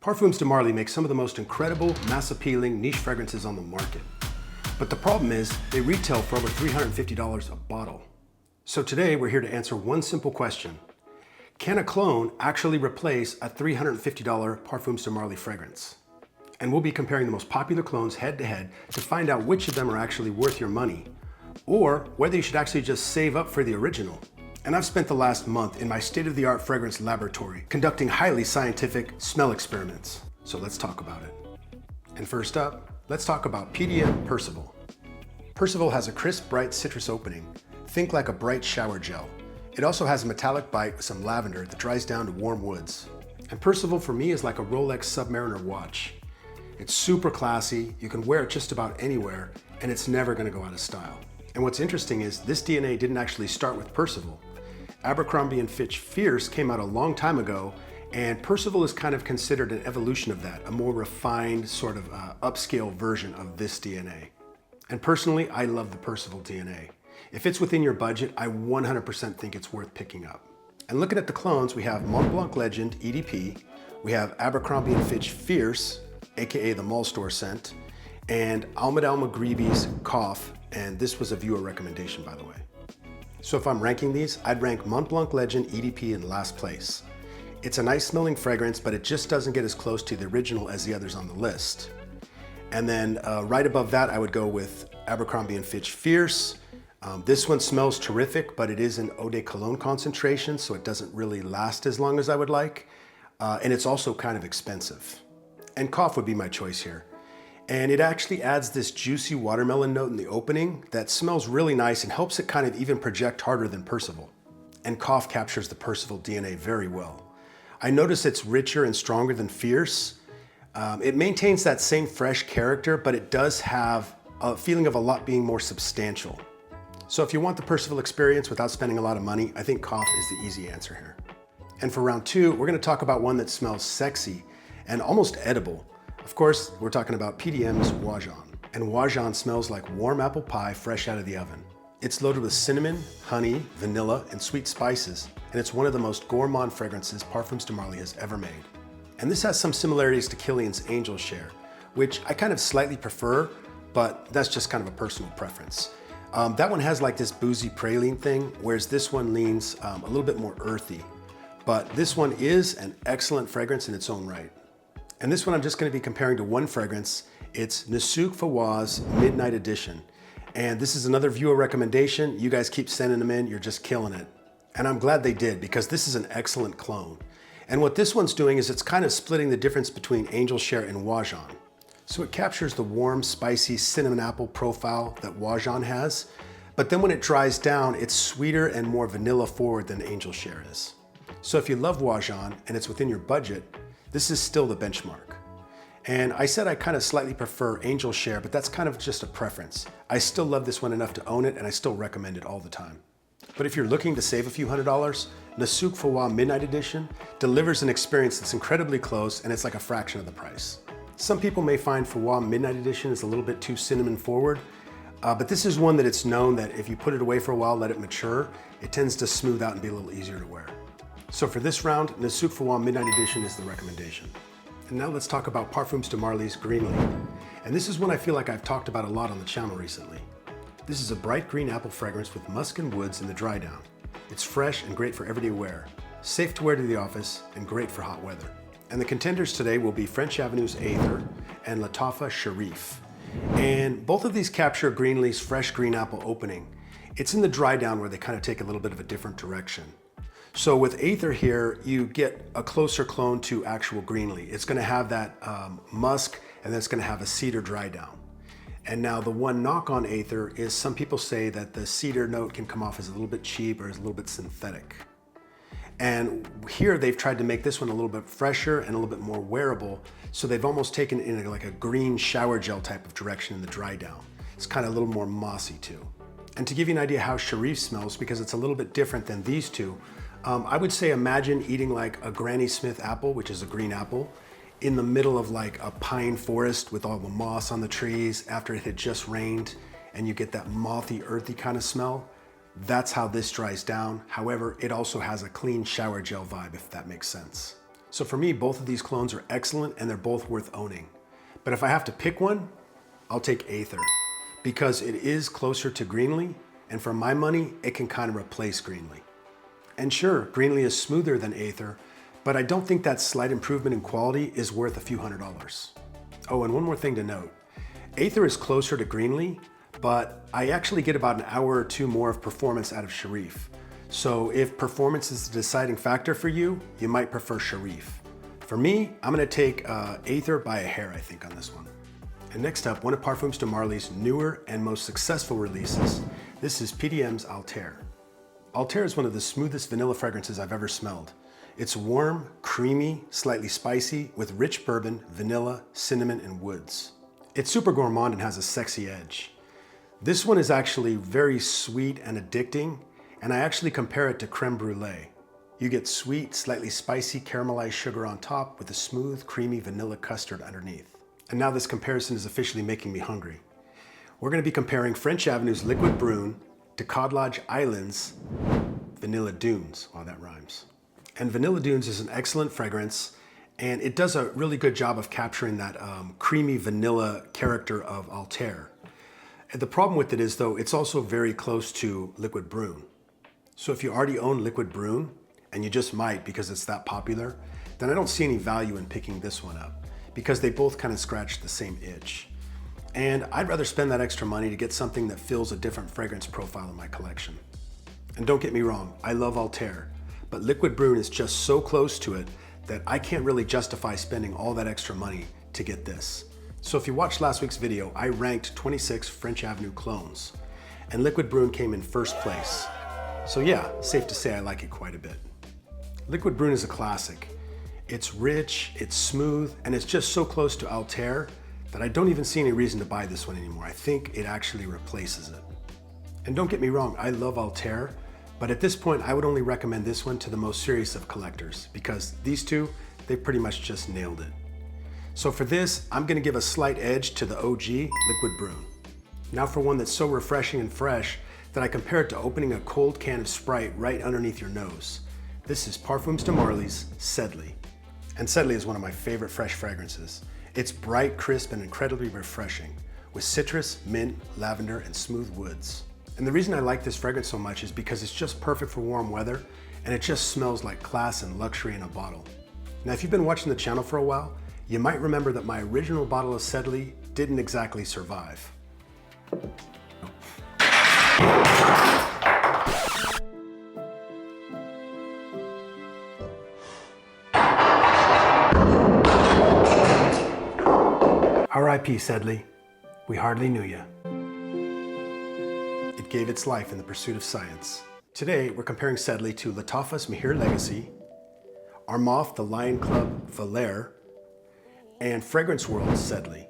Parfums de Marly makes some of the most incredible, mass-appealing niche fragrances on the market. But the problem is, they retail for over $350 a bottle. So today, we're here to answer one simple question. Can a clone actually replace a $350 Parfums de Marly fragrance? And we'll be comparing the most popular clones head-to-head to find out which of them are actually worth your money, or whether you should actually just save up for the original. And I've spent the last month in my state-of-the-art fragrance laboratory conducting highly scientific smell experiments. So let's talk about it. And first up, let's talk about PDM Percival. Percival has a crisp, bright citrus opening. Think like a bright shower gel. It also has a metallic bite with some lavender that dries down to warm woods. And Percival for me is like a Rolex Submariner watch. It's super classy, you can wear it just about anywhere, and it's never gonna go out of style. And what's interesting is this DNA didn't actually start with Percival. Abercrombie & Fitch Fierce came out a long time ago, and Percival is kind of considered an evolution of that, a more refined sort of upscale version of this DNA. And personally, I love the Percival DNA. If it's within your budget, I 100% think it's worth picking up. And looking at the clones, we have Mont Blanc Legend EDP, we have Abercrombie & Fitch Fierce, aka the mall store scent, and Ahmed Al Maghribi Kaaf, and this was a viewer recommendation, by the way. So if I'm ranking these, I'd rank Mont Blanc Legend EDP in last place. It's a nice smelling fragrance, but it just doesn't get as close to the original as the others on the list. And then right above that, I would go with Abercrombie & Fitch Fierce. This one smells terrific, but it is an eau de cologne concentration, so it doesn't really last as long as I would like. And it's also kind of expensive. And Kaaf would be my choice here. And it actually adds this juicy watermelon note in the opening that smells really nice and helps it kind of even project harder than Percival. And Kaaf captures the Percival DNA very well. I notice it's richer and stronger than Fierce. It maintains that same fresh character, but it does have a feeling of a lot being more substantial. So if you want the Percival experience without spending a lot of money, I think Kaaf is the easy answer here. And for round two, we're gonna talk about one that smells sexy and almost edible. Of course, we're talking about PDM's Oajan. And Oajan smells like warm apple pie fresh out of the oven. It's loaded with cinnamon, honey, vanilla, and sweet spices, and it's one of the most gourmand fragrances Parfums de Marly has ever made. And this has some similarities to Kilian's Angel Share, which I kind of slightly prefer, but that's just kind of a personal preference. That one has like this boozy praline thing, whereas this one leans a little bit more earthy. But this one is an excellent fragrance in its own right. And this one I'm just going to be comparing to one fragrance. It's Nesouk Fawaz Midnight Edition. And this is another viewer recommendation. You guys keep sending them in, you're just killing it. And I'm glad they did, because this is an excellent clone. And what this one's doing is it's kind of splitting the difference between Angel Share and Oajan. So it captures the warm, spicy cinnamon apple profile that Oajan has, but then when it dries down, it's sweeter and more vanilla forward than Angel Share is. So if you love Oajan and it's within your budget, this is still the benchmark. And I said I kind of slightly prefer Angel Share, but that's kind of just a preference. I still love this one enough to own it, and I still recommend it all the time. But if you're looking to save a few $100s, Nesouk Fawaz Midnight Edition delivers an experience that's incredibly close, and it's like a fraction of the price. Some people may find Fawaz Midnight Edition is a little bit too cinnamon forward, but this is one that it's known that if you put it away for a while, let it mature, it tends to smooth out and be a little easier to wear. So for this round, Nesouk Fawaz Midnight Edition is the recommendation. And now let's talk about Parfums de Marly's Greenley. And this is one I feel like I've talked about a lot on the channel recently. This is a bright green apple fragrance with musk and woods in the dry down. It's fresh and great for everyday wear, safe to wear to the office, and great for hot weather. And the contenders today will be French Avenue's Althair and Lattafa Sharif. And both of these capture Greenley's fresh green apple opening. It's in the dry down where they kind of take a little bit of a different direction. So with Althair here, you get a closer clone to actual Greenley. It's gonna have that musk, and then it's gonna have a cedar dry down. And now the one knock on Althair is some people say that the cedar note can come off as a little bit cheap or as a little bit synthetic. And here they've tried to make this one a little bit fresher and a little bit more wearable. So they've almost taken it in like a green shower gel type of direction in the dry down. It's kind of a little more mossy too. And to give you an idea how Sharif smells, because it's a little bit different than these two, I would say imagine eating like a Granny Smith apple, which is a green apple, in the middle of like a pine forest with all the moss on the trees after it had just rained, and you get that mothy, earthy kind of smell. That's how this dries down. However, it also has a clean shower gel vibe, if that makes sense. So for me, both of these clones are excellent and they're both worth owning. But if I have to pick one, I'll take Althair because it is closer to Greenley, and for my money, it can kind of replace Greenley. And sure, Greenley is smoother than Althair, but I don't think that slight improvement in quality is worth a few $100s. Oh, and one more thing to note. Althair is closer to Greenley, but I actually get about an hour or two more of performance out of Sharif. So if performance is the deciding factor for you, you might prefer Sharif. For me, I'm gonna take Althair by a hair, I think, on this one. And next up, one of Parfums de Marly's newer and most successful releases. This is PDM's Althair. Althair is one of the smoothest vanilla fragrances I've ever smelled. It's warm, creamy, slightly spicy, with rich bourbon, vanilla, cinnamon, and woods. It's super gourmand and has a sexy edge. This one is actually very sweet and addicting, and I actually compare it to creme brulee. You get sweet, slightly spicy caramelized sugar on top with a smooth, creamy vanilla custard underneath. And now this comparison is officially making me hungry. We're gonna be comparing French Avenue's Liquid Brun to Carlisle Island's Vanilla Dunes. Wow, that rhymes. And Vanilla Dunes is an excellent fragrance, and it does a really good job of capturing that creamy vanilla character of Althair. And the problem with it is, though, it's also very close to Liquid Brun. So if you already own Liquid Brun, and you just might because it's that popular, then I don't see any value in picking this one up because they both kind of scratch the same itch. And I'd rather spend that extra money to get something that fills a different fragrance profile in my collection. And don't get me wrong, I love Althair, but Liquid Brun is just so close to it that I can't really justify spending all that extra money to get this. So if you watched last week's video, I ranked 26 French Avenue clones, and Liquid Brun came in first place. So yeah, safe to say I like it quite a bit. Liquid Brun is a classic. It's rich, it's smooth, and it's just so close to Althair that I don't even see any reason to buy this one anymore. I think it actually replaces it. And don't get me wrong, I love Althair, but at this point I would only recommend this one to the most serious of collectors because these two, they pretty much just nailed it. So for this, I'm gonna give a slight edge to the OG Liquid Brun. Now for one that's so refreshing and fresh that I compare it to opening a cold can of Sprite right underneath your nose. This is Parfums de Marly's Sedley. And Sedley is one of my favorite fresh fragrances. It's bright, crisp, and incredibly refreshing, with citrus, mint, lavender, and smooth woods. And the reason I like this fragrance so much is because it's just perfect for warm weather, and it just smells like class and luxury in a bottle. Now, if you've been watching the channel for a while, you might remember that my original bottle of Sedley didn't exactly survive. R.I.P. Sedley, we hardly knew you. It gave its life in the pursuit of science. Today, we're comparing Sedley to Lattafa's Mahir Legacy, Armaf the Lion Club Valère, and Fragrance World Sedley.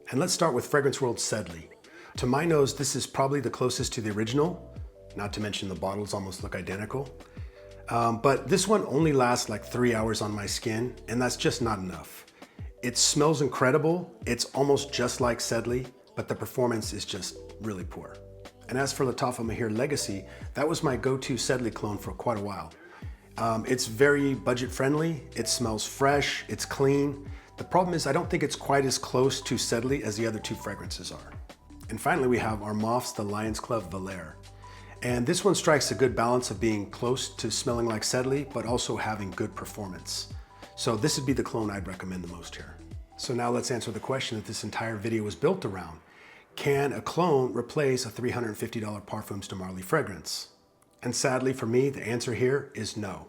And let's start with Fragrance World Sedley. To my nose, this is probably the closest to the original, not to mention the bottles almost look identical. But this one only lasts like 3 hours on my skin, and that's just not enough. It smells incredible. It's almost just like Sedley, but the performance is just really poor. And as for Lattafa Mahir Legacy, that was my go-to Sedley clone for quite a while. It's very budget friendly. It smells fresh, it's clean. The problem is I don't think it's quite as close to Sedley as the other two fragrances are. And finally, we have Armaf's The Lions Club Valère. And this one strikes a good balance of being close to smelling like Sedley, but also having good performance. So this would be the clone I'd recommend the most here. So now let's answer the question that this entire video was built around. Can a clone replace a $350 Parfums de Marly fragrance? And sadly for me, the answer here is no.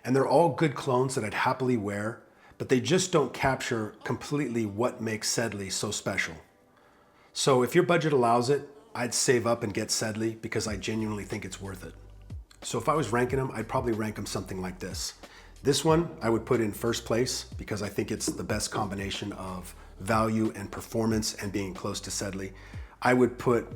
And they're all good clones that I'd happily wear, but they just don't capture completely what makes Sedley so special. So if your budget allows it, I'd save up and get Sedley because I genuinely think it's worth it. So if I was ranking them, I'd probably rank them something like this. This one I would put in first place because I think it's the best combination of value and performance and being close to Sedley. I would put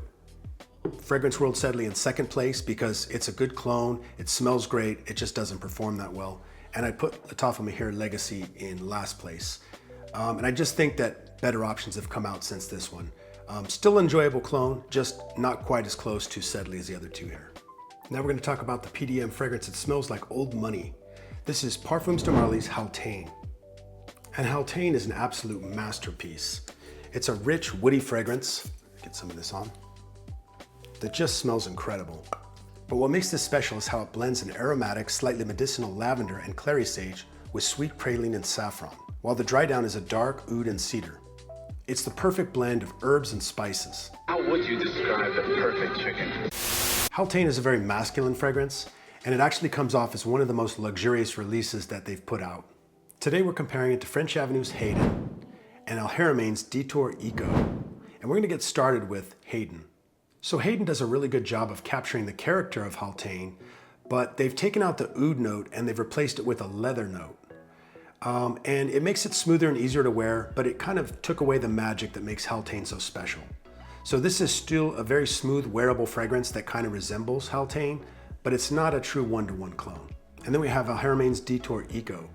Fragrance World Sedley in second place because it's a good clone, it smells great, it just doesn't perform that well. And I'd put Lattafa Mahir Legacy in last place. And I just think that better options have come out since this one. Still enjoyable clone, just not quite as close to Sedley as the other two here. Now we're going to talk about the PDM fragrance that smells like old money. This is Parfums de Marly's Haltane. And Haltane is an absolute masterpiece. It's a rich, woody fragrance, get some of this on, that just smells incredible. But what makes this special is how it blends an aromatic, slightly medicinal lavender and clary sage with sweet praline and saffron, while the dry down is a dark oud and cedar. It's the perfect blend of herbs and spices. How would you describe the perfect chicken? Haltane is a very masculine fragrance, and it actually comes off as one of the most luxurious releases that they've put out. Today we're comparing it to French Avenue's Hayden and Alharamein's Detour Eco, and we're going to get started with Hayden. So Hayden does a really good job of capturing the character of Haltane, but they've taken out the oud note and they've replaced it with a leather note. And it makes it smoother and easier to wear, but it kind of took away the magic that makes Haltane so special. So this is still a very smooth, wearable fragrance that kind of resembles Haltane, but it's not a true one-to-one clone. And then we have Alharamein's Detour Eco.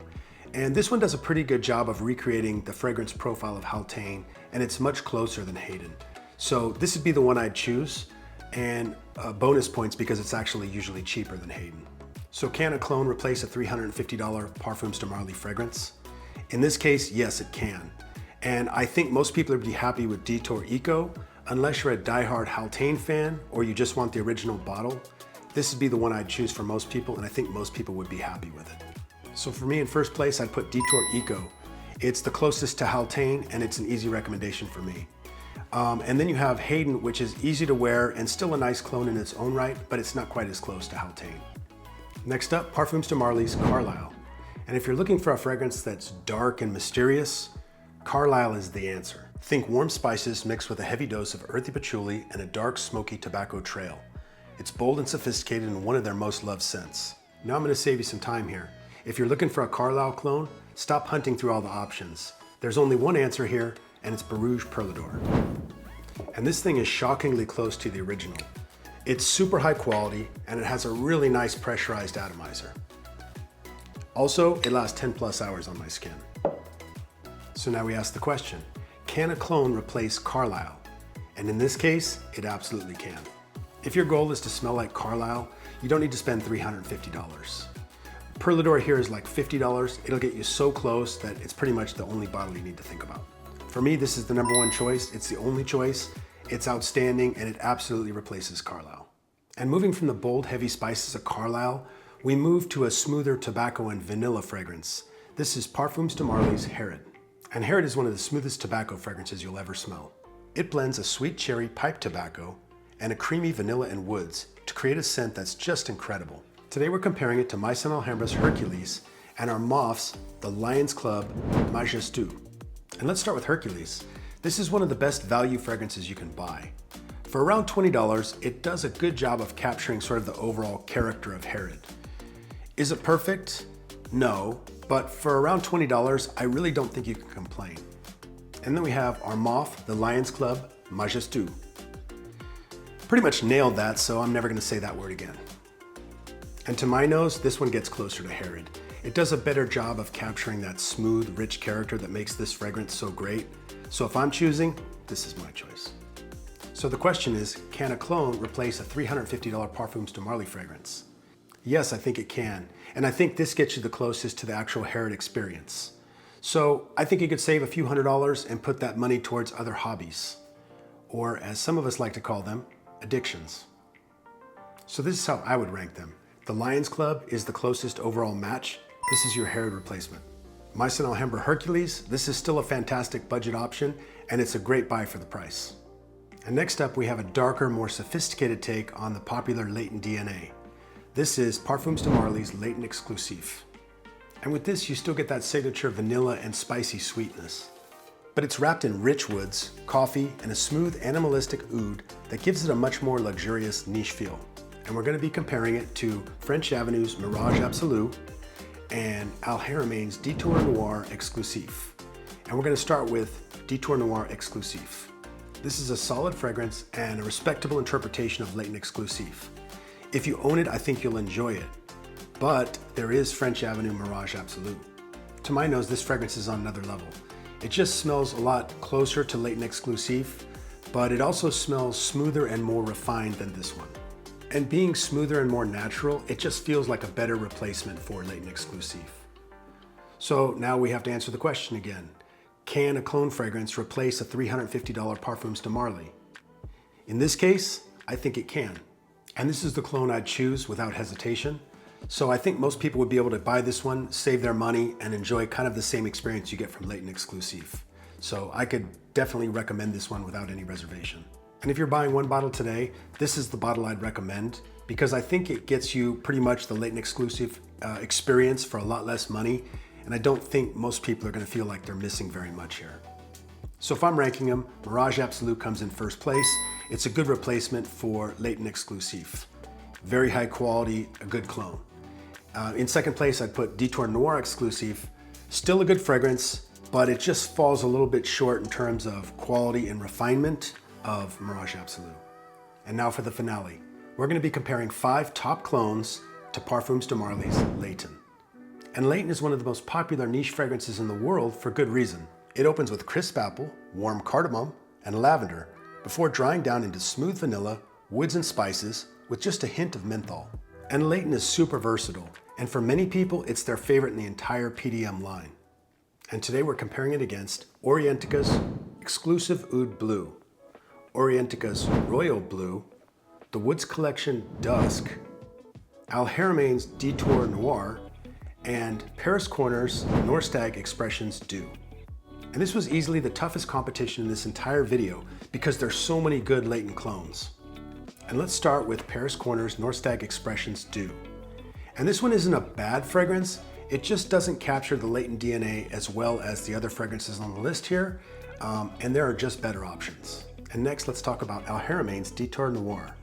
And this one does a pretty good job of recreating the fragrance profile of Haltane, and it's much closer than Hayden. So this would be the one I'd choose, and bonus points because it's actually usually cheaper than Hayden. So can a clone replace a $350 Parfums de Marly fragrance? In this case, yes, it can. And I think most people would be happy with Detour Eco, unless you're a diehard Haltane fan or you just want the original bottle. This would be the one I'd choose for most people, and I think most people would be happy with it. So for me, in first place, I'd put Detour Eco. It's the closest to Haltane, and it's an easy recommendation for me. And then you have Hayden, which is easy to wear and still a nice clone in its own right, but it's not quite as close to Haltane. Next up, Parfums de Marly's Carlisle. And if you're looking for a fragrance that's dark and mysterious, Carlisle is the answer. Think warm spices mixed with a heavy dose of earthy patchouli and a dark, smoky tobacco trail. It's bold and sophisticated and one of their most loved scents. Now I'm going to save you some time here. If you're looking for a Carlisle clone, stop hunting through all the options. There's only one answer here, and it's Borouj Perlador. And this thing is shockingly close to the original. It's super high quality, and it has a really nice pressurized atomizer. Also, it lasts 10 plus hours on my skin. So now we ask the question, can a clone replace Carlisle? And in this case, it absolutely can. If your goal is to smell like Carlisle, you don't need to spend $350. Perlador here is like $50. It'll get you so close that it's pretty much the only bottle you need to think about. For me, this is the number one choice. It's the only choice. It's outstanding, and it absolutely replaces Carlisle. And moving from the bold, heavy spices of Carlisle, we move to a smoother tobacco and vanilla fragrance. This is Parfums de Marly's Herod. And Herod is one of the smoothest tobacco fragrances you'll ever smell. It blends a sweet cherry pipe tobacco and a creamy vanilla and woods to create a scent that's just incredible. Today we're comparing it to Maysan Alhambra's Hercules and Armaf's The Lions Club Majestu. And let's start with Hercules. This is one of the best value fragrances you can buy. For around $20, it does a good job of capturing sort of the overall character of Herod. Is it perfect? No, but for around $20, I really don't think you can complain. And then we have Armaf, The Lions Club Majestu. Pretty much nailed that, so I'm never gonna say that word again. And to my nose, this one gets closer to Herod. It does a better job of capturing that smooth, rich character that makes this fragrance so great. So if I'm choosing, this is my choice. So the question is, can a clone replace a $350 Parfums de Marly fragrance? Yes, I think it can. And I think this gets you the closest to the actual Herod experience. So I think you could save a few $100s and put that money towards other hobbies, or as some of us like to call them, addictions. So this is how I would rank them. The Lions Club is the closest overall match. This is your Herod replacement. Maysan Alhambra Hercules, this is still a fantastic budget option, and it's a great buy for the price. And next up, we have a darker, more sophisticated take on the popular Layton DNA. This is Parfums de Marly's Layton Exclusif. And with this, you still get that signature vanilla and spicy sweetness. But it's wrapped in rich woods, coffee, and a smooth animalistic oud that gives it a much more luxurious niche feel. And we're going to be comparing it to French Avenue's Miraj Absolu and Alharamein's Detour Noir Exclusif. And we're going to start with Detour Noir Exclusif. This is a solid fragrance and a respectable interpretation of Layton Exclusif. If you own it, I think you'll enjoy it. But there is French Avenue Miraj Absolu. To my nose, this fragrance is on another level. It just smells a lot closer to Layton Exclusif, but it also smells smoother and more refined than this one. And being smoother and more natural, it just feels like a better replacement for Layton Exclusif. So now we have to answer the question again. Can a cologne fragrance replace a $350 Parfums de Marly? In this case, I think it can. And this is the cologne I'd choose without hesitation. So I think most people would be able to buy this one, save their money, and enjoy kind of the same experience you get from Layton Exclusif. So I could definitely recommend this one without any reservation. And if you're buying one bottle today, this is the bottle I'd recommend because I think it gets you pretty much the Layton Exclusif experience for a lot less money. And I don't think most people are gonna feel like they're missing very much here. So if I'm ranking them, Miraj Absolu comes in first place. It's a good replacement for Layton Exclusif. Very high quality, a good clone. In second place, I'd put Detour Noir Exclusive. Still a good fragrance, but it just falls a little bit short in terms of quality and refinement of Miraj Absolu. And now for the finale. We're gonna be comparing 5 top clones to Parfums de Marly's Layton. And Layton is one of the most popular niche fragrances in the world for good reason. It opens with crisp apple, warm cardamom, and lavender before drying down into smooth vanilla, woods and spices with just a hint of menthol. And Layton is super versatile, and for many people, it's their favorite in the entire PDM line. And today we're comparing it against Orientica's Xclusif Oud Bleu, Orientica's Royal Blue, the Woods Collection Dusk, Alharamein's Detour Noir, and Paris Corner's Norstag Expressions Dew. And this was easily the toughest competition in this entire video because there's so many good Layton clones. And let's start with Paris Corner's Norstag Expressions Dew. And this one isn't a bad fragrance, it just doesn't capture the Layton DNA as well as the other fragrances on the list here, and there are just better options. And next, let's talk about Alharamein's Detour Noir.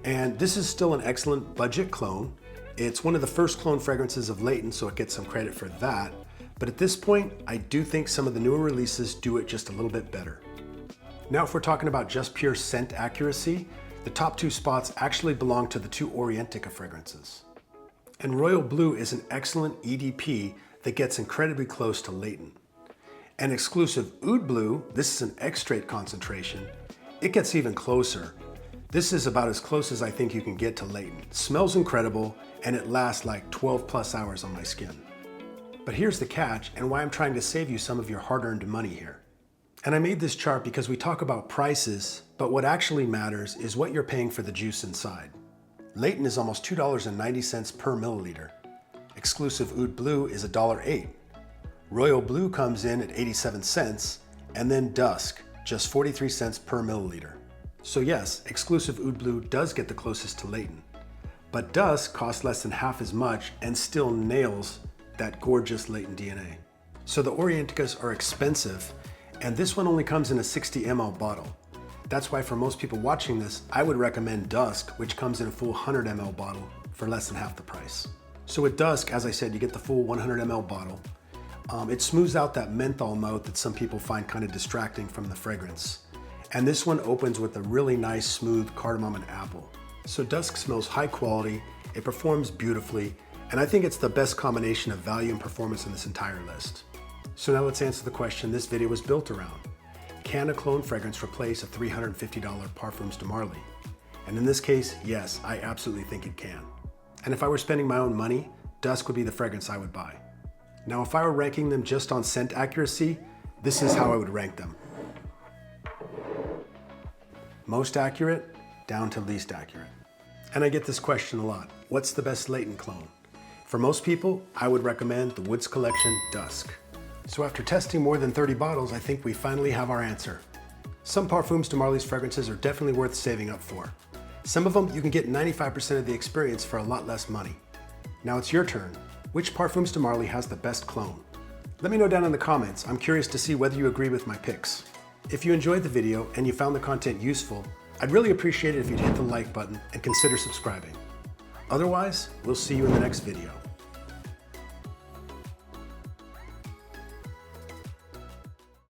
And this is still an excellent budget clone. It's one of the first clone fragrances of Layton, so it gets some credit for that. But at this point, I do think some of the newer releases do it just a little bit better. Now, if we're talking about just pure scent accuracy, the top 2 spots actually belong to the 2 Orientica fragrances. And Royal Blue is an excellent EDP that gets incredibly close to Layton. And Xclusif Oud Bleu, this is an extrait concentration, it gets even closer. This is about as close as I think you can get to Layton. It smells incredible, and it lasts like 12 plus hours on my skin. But here's the catch, and why I'm trying to save you some of your hard-earned money here. And I made this chart because we talk about prices, but what actually matters is what you're paying for the juice inside. Layton is almost $2.90 per milliliter. Xclusif Oud Bleu is $1.08. Royal Blue comes in at 87 cents, and then Dusk, just 43 cents per milliliter. So yes, Xclusif Oud Bleu does get the closest to Layton, but Dusk costs less than half as much and still nails that gorgeous Layton DNA. So the Orienticas are expensive, and this one only comes in a 60 ml bottle. That's why for most people watching this, I would recommend Dusk, which comes in a full 100 ml bottle for less than half the price. So with Dusk, as I said, you get the full 100 ml bottle. It smooths out that menthol note that some people find kind of distracting from the fragrance. And this one opens with a really nice, smooth cardamom and apple. So Dusk smells high quality, it performs beautifully, and I think it's the best combination of value and performance in this entire list. So now let's answer the question this video was built around. Can a clone fragrance replace a $350 Parfums de Marly? And in this case, yes, I absolutely think it can. And if I were spending my own money, Dusk would be the fragrance I would buy. Now, if I were ranking them just on scent accuracy, this is how I would rank them. Most accurate, down to least accurate. And I get this question a lot. What's the best Layton clone? For most people, I would recommend the Woods Collection Dusk. So after testing more than 30 bottles, I think we finally have our answer. Some Parfums de Marly's fragrances are definitely worth saving up for. Some of them you can get 95% of the experience for a lot less money. Now it's your turn. Which Parfums de Marly has the best clone? Let me know down in the comments. I'm curious to see whether you agree with my picks. If you enjoyed the video and you found the content useful, I'd really appreciate it if you'd hit the like button and consider subscribing. Otherwise, we'll see you in the next video.